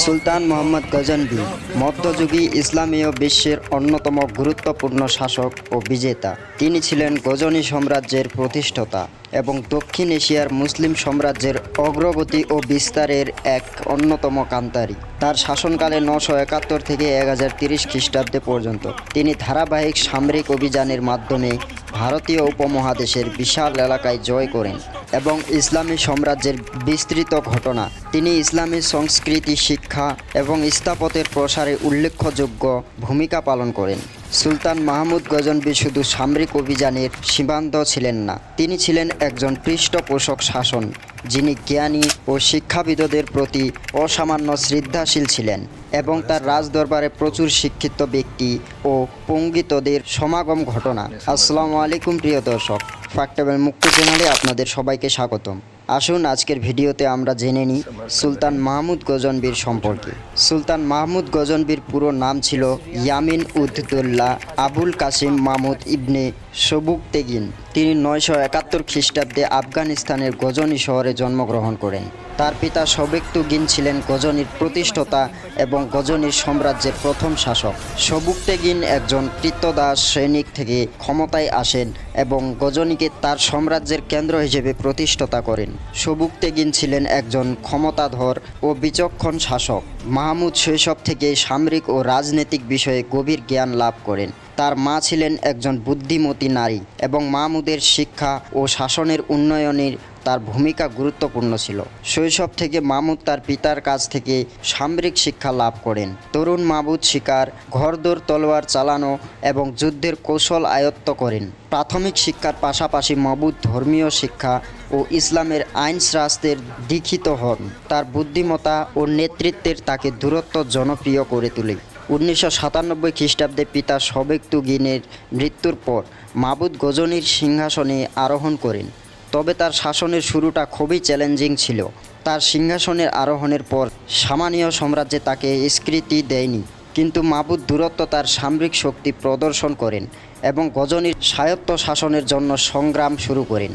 সুলতান মোহাম্মদ গজনভি মধ্যযুগী ইসলামীয় বিশ্বের অন্যতম গুরুত্বপূর্ণ শাসক ও বিজেতা। তিনি ছিলেন গজনি সাম্রাজ্যের প্রতিষ্ঠাতা এবং দক্ষিণ এশিয়ার মুসলিম সাম্রাজ্যের অগ্রগতি ও বিস্তারের এক অন্যতম কান্তারী। তার শাসনকালে 971 থেকে 1030 খ্রিস্টাব্দে পর্যন্ত তিনি ধারাবাহিক সামরিক অভিযানের মাধ্যমে ভারতীয় উপমহাদেশের বিশাল এলাকায় জয় করেন এবং ইসলামী সাম্রাজ্যের বিস্তৃত ঘটনা। তিনি ইসলামী সংস্কৃতি, শিক্ষা এবং স্থাপত্যের প্রসারে উল্লেখযোগ্য ভূমিকা পালন করেন। সুলতান মাহমুদ গজনভি শুধু সামরিক অভিযানের সীমান্ত ছিলেন না, তিনি ছিলেন একজন পৃষ্ঠপোষক শাসন, যিনি জ্ঞানী ও শিক্ষাবিদদের প্রতি অসামান্য শ্রদ্ধাশীল ছিলেন এবং তার রাজদরবারে প্রচুর শিক্ষিত ব্যক্তি ও পণ্ডিতদের সমাগম ঘটনা। আসসালামু আলাইকুম প্রিয় দর্শক, ফ্যাক্টেবল মুক্তি চ্যানেলে আপনাদের সবাইকে স্বাগতম। আসুন আজকের ভিডিওতে আমরা জেনে নিই সুলতান মাহমুদ গজনভির সম্পর্কে। সুলতান মাহমুদ গজনভির পুরো নাম ছিল ইয়ামিন উদ্দৌলা আবুল কাসিম মাহমুদ ইবনে সবুকতেগিন। তিনি 971 খ্রিস্টাব্দে আফগানিস্তানের গজনি শহরে জন্মগ্রহণ করেন। তার পিতা সবেকতুগিন ছিলেন গজনির প্রতিষ্ঠাতা এবং গজনির সাম্রাজ্যের প্রথম শাসক। সবুকতেগিন একজন কৃতদাস সৈনিক থেকে ক্ষমতায় আসেন এবং গজনিকে তার সাম্রাজ্যের কেন্দ্র হিসেবে প্রতিষ্ঠাতা করেন। সবুকতেগিন ছিলেন একজন ক্ষমতাধর ও বিচক্ষণ শাসক। মাহমুদ শৈশব থেকে সামরিক ও রাজনৈতিক বিষয়ে গভীর জ্ঞান লাভ করেন। তার মা ছিলেন একজন বুদ্ধিমতী নারী এবং মাহমুদের শিক্ষা ও শাসনের উন্নয়নের তার ভূমিকা গুরুত্বপূর্ণ ছিল। শৈশব থেকে মাহমুদ তার পিতার কাছ থেকে সামরিক শিক্ষা লাভ করেন। তরুণ মাহমুদ শিকার, ঘোড়দৌড়, তলোয়ার চালানো এবং যুদ্ধের কৌশল আয়ত্ত করেন। প্রাথমিক শিক্ষার পাশাপাশি মাহমুদ ধর্মীয় শিক্ষা ও ইসলামের আইন শাস্ত্রের দীক্ষিত হন। তার বুদ্ধিমত্তা ও নেতৃত্বের তাকে দূরত্ব জনপ্রিয় করে তোলে। 1997 খ্রিস্টাব্দে পিতা সবেকতুগিনের মৃত্যুর পর মাহমুদ গজনির সিংহাসনে আরোহণ করেন, তবে তার শাসনের শুরুটা খুবই চ্যালেঞ্জিং ছিল। তার সিংহাসনের আরোহণের পর সামানীয় সাম্রাজ্যে তাকে স্বীকৃতি দেয়নি, কিন্তু মাহমুদ দূরত্ব তার সামরিক শক্তি প্রদর্শন করেন এবং গজনির স্বায়ত্ত শাসনের জন্য সংগ্রাম শুরু করেন।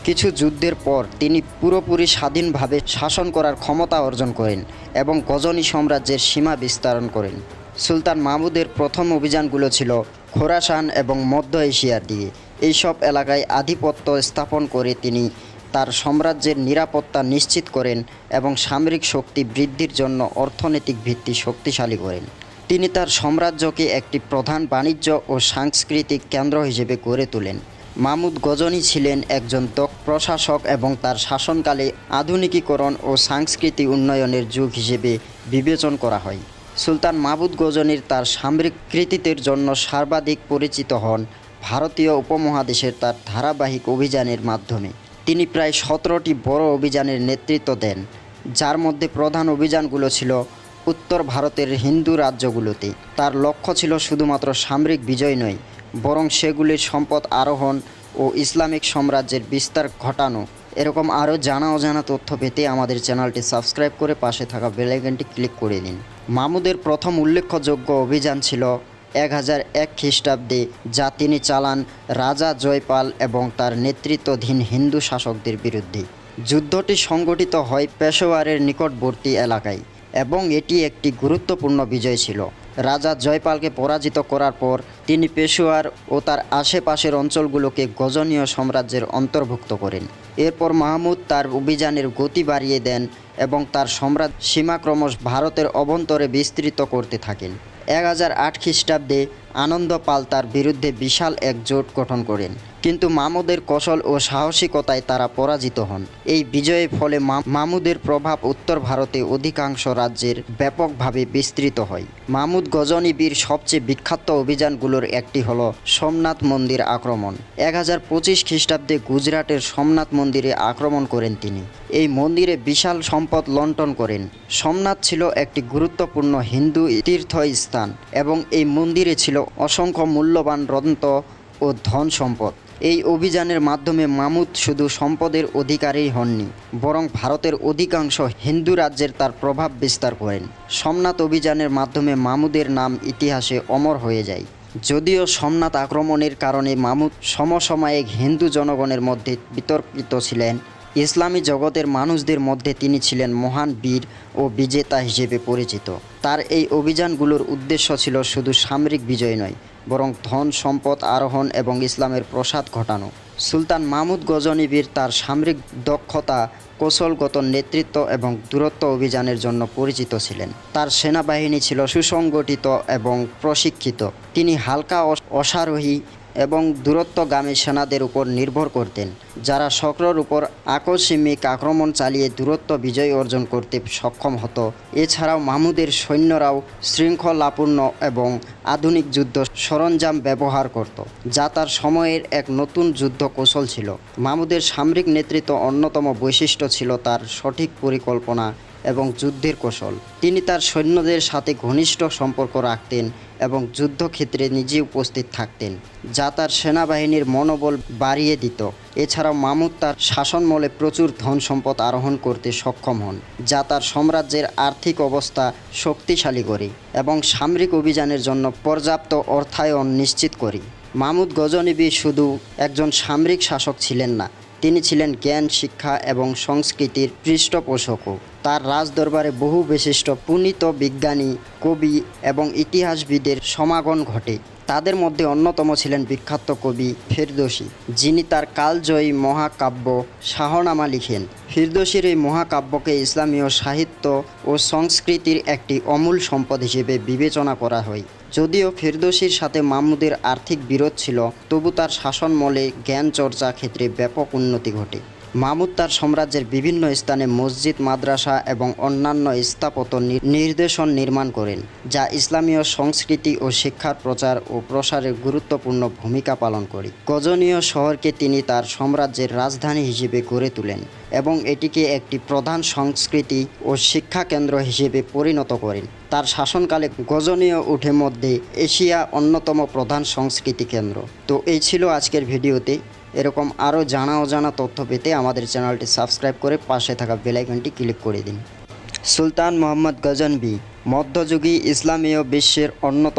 কিছু যুদ্ধের পর তিনি পুরোপুরি স্বাধীনভাবে শাসন করার ক্ষমতা অর্জন করেন এবং গজনি সাম্রাজ্যের সীমা বিস্তার করেন। সুলতান মাহমুদের প্রথম অভিযানগুলো ছিল খোরাসান এবং মধ্য এশিয়ার দিকে। এইসব এলাকায় আধিপত্য স্থাপন করে তিনি তার সাম্রাজ্যের নিরাপত্তা নিশ্চিত করেন এবং সামরিক শক্তি বৃদ্ধির জন্য অর্থনৈতিক ভিত্তি শক্তিশালী করেন। তিনি তার সাম্রাজ্যকে একটি প্রধান বাণিজ্য ও সাংস্কৃতিক কেন্দ্র হিসেবে গড়ে তোলেন। মাহমুদ গজনি ছিলেন একজন দক্ষ প্রশাসক এবং তার শাসনকালে আধুনিকীকরণ ও সাংস্কৃতিক উন্নয়নের যুগ হিসেবে বিবেচনা করা হয়। সুলতান মাহমুদ গজনির তার সামরিক কৃতিত্বের জন্য সর্বাধিক পরিচিত হন ভারতীয় উপমহাদেশের তার ধারাবাহিক অভিযানের মাধ্যমে। তিনি প্রায় 17টি বড় অভিযানের নেতৃত্ব দেন, যার মধ্যে প্রধান অভিযানগুলো ছিল উত্তর ভারতের হিন্দু রাজ্যগুলোতে। তার লক্ষ্য ছিল শুধুমাত্র সামরিক বিজয় নয়, বরং সেগুলির সম্পদ আরোহণ ও ইসলামিক সাম্রাজ্যের বিস্তার ঘটানো। এরকম আরও জানা অজানা তথ্য পেতে আমাদের চ্যানেলটি সাবস্ক্রাইব করে পাশে থাকা বেল আইকনটি ক্লিক করে দিন। মাহমুদের প্রথম উল্লেখযোগ্য অভিযান ছিল 1001 খ্রিস্টাব্দে, যা তিনি চালান রাজা জয়পাল এবং তার নেতৃত্বাধীন হিন্দু শাসকদের বিরুদ্ধে। যুদ্ধটি সংগঠিত হয় পেশোয়ারের নিকটবর্তী এলাকায় এবং এটি একটি গুরুত্বপূর্ণ বিজয় ছিল। রাজা জয়পালকে পরাজিত করার পর তিনি পেশোয়ার ও তার আশেপাশের অঞ্চলগুলোকে গজনীয় সাম্রাজ্যের অন্তর্ভুক্ত করেন। এরপর মাহমুদ তার অভিযানের গতি বাড়িয়ে দেন এবং তার সাম্রাজ্য সীমা ক্রমশ ভারতের অভ্যন্তরে বিস্তৃত করতে থাকেন। 1008 খ্রিস্টাব্দে আনন্দ পাল তার বিরুদ্ধে বিশাল এক জোট গঠন করেন, কিন্তু মাহমুদের কৌশল ও সাহসিকতায় তারা পরাজিত হন। এই বিজয়ের ফলে মাহমুদের প্রভাব উত্তর ভারতে অধিকাংশ রাজ্যের ব্যাপকভাবে বিস্তৃত হয়। মাহমুদ গজনভির সবচেয়ে বিখ্যাত অভিযানগুলোর একটি হল সোমনাথ মন্দির আক্রমণ। 1025 খ্রিস্টাব্দে গুজরাটের সোমনাথ মন্দিরে আক্রমণ করেন তিনি। এই মন্দিরে বিশাল সম্পদ লুণ্ঠন করেন। সোমনাথ ছিল একটি গুরুত্বপূর্ণ হিন্দু তীর্থস্থান এবং এই মন্দিরে ছিল অসংখ্য মূল্যবান রত্ন ও ধন সম্পদ। এই অভিযানের মাধ্যমে মাহমুদ শুধু সম্পদের অধিকারী হননি, বরং ভারতের অধিকাংশ হিন্দু রাজ্যের তার প্রভাব বিস্তার করেন। সোমনাথ অভিযানের মাধ্যমে মাহমুদের নাম ইতিহাসে অমর হয়ে যায়। যদিও সোমনাথ আক্রমণের কারণে মাহমুদ সমসাময়িক হিন্দু জনগণের মধ্যে বিতর্কিত ছিলেন, ইসলামী জগতের মানুষদের মধ্যে তিনি ছিলেন মহান বীর ও বিজেতা হিসেবে পরিচিত। তার এই অভিযানগুলোর উদ্দেশ্য ছিল শুধু সামরিক বিজয় নয়, বরং ধন সম্পদ আরোহণ এবং ইসলামের প্রসার ঘটানো। সুলতান মাহমুদ গজনবী তার সামরিক দক্ষতা, কৌশলগত নেতৃত্ব এবং দূরত্ব অভিযানের জন্য পরিচিত ছিলেন। তার সেনাবাহিনী ছিল সুসংগঠিত এবং প্রশিক্ষিত। তিনি হালকা অশ্বারোহী এবং দূরত্বগামী সেনাদের উপর নির্ভর করতেন, যারা শত্রুর উপর আকস্মিক আক্রমণ চালিয়ে দূরত্ব বিজয় অর্জন করতে সক্ষম হতো। এছাড়াও মাহমুদের সৈন্যরাও শৃঙ্খলাপূর্ণ এবং আধুনিক যুদ্ধ সরঞ্জাম ব্যবহার করত, যা তার সময়ের এক নতুন যুদ্ধ কৌশল ছিল। মাহমুদের সামরিক নেতৃত্ব অন্যতম বৈশিষ্ট্য ছিল তার সঠিক পরিকল্পনা এবং যুদ্ধের কৌশল। তিনি তার সৈন্যদের সাথে ঘনিষ্ঠ সম্পর্ক রাখতেন এবং যুদ্ধক্ষেত্রে নিজে উপস্থিত থাকতেন, যা তার সেনাবাহিনীর মনোবল বাড়িয়ে দিত। এছাড়াও মাহমুদ তার শাসনমলে প্রচুর ধন সম্পদ আরোহণ করতে সক্ষম হন, যা তার সাম্রাজ্যের আর্থিক অবস্থা শক্তিশালী করে এবং সামরিক অভিযানের জন্য পর্যাপ্ত অর্থায়ন নিশ্চিত করে। মাহমুদ গজনবী শুধু একজন সামরিক শাসক ছিলেন না, তিনি ছিলেন জ্ঞান, শিক্ষা এবং সংস্কৃতির পৃষ্ঠপোষকও। তার রাজদরবারে বহু বিশিষ্ট পুনীত বিজ্ঞানী, কবি এবং ইতিহাসবিদের সমাগম ঘটে। তাদের মধ্যে অন্যতম ছিলেন বিখ্যাত কবি ফেরদৌসী, যিনি তার কালজয়ী মহাকাব্য শাহনামা লিখেন। ফেরদৌসীর এই মহাকাব্যকে ইসলামীয় সাহিত্য ও সংস্কৃতির একটি অমূল্য সম্পদ হিসেবে বিবেচনা করা হয়। যদিও ফেরদৌসীর সাথে মাহমুদের আর্থিক বিরোধ ছিল, তবু তার শাসনমলে জ্ঞান চর্চা ক্ষেত্রে ব্যাপক উন্নতি ঘটে। মাহমুদ তার সাম্রাজ্যের বিভিন্ন স্থানে মসজিদ, মাদ্রাসা এবং অন্যান্য স্থাপত্য নিদর্শন নির্মাণ করেন, যা ইসলামীয় সংস্কৃতি ও শিক্ষার প্রচার ও প্রসারে গুরুত্বপূর্ণ ভূমিকা পালন করে। গজনীয় শহরকে তিনি তার সাম্রাজ্যের রাজধানী হিসেবে গড়ে তোলেন এবং এটিকে একটি প্রধান সংস্কৃতি ও শিক্ষা কেন্দ্র হিসেবে পরিণত করেন। তার শাসনকালে গজনীয় উঠে মধ্যে এশিয়া অন্যতম প্রধান সংস্কৃতি কেন্দ্র। তো এই ছিল আজকের ভিডিওতে। এরকম আরও জানা অজানা তথ্য পেতে আমাদের চ্যানেলটি সাবস্ক্রাইব করে পাশে থাকা বেল আইকনটি ক্লিক করে দিন। সুলতান মোহাম্মদ গজনবী মধ্যযুগী ইসলামীয় বিশ্বের অন্যতম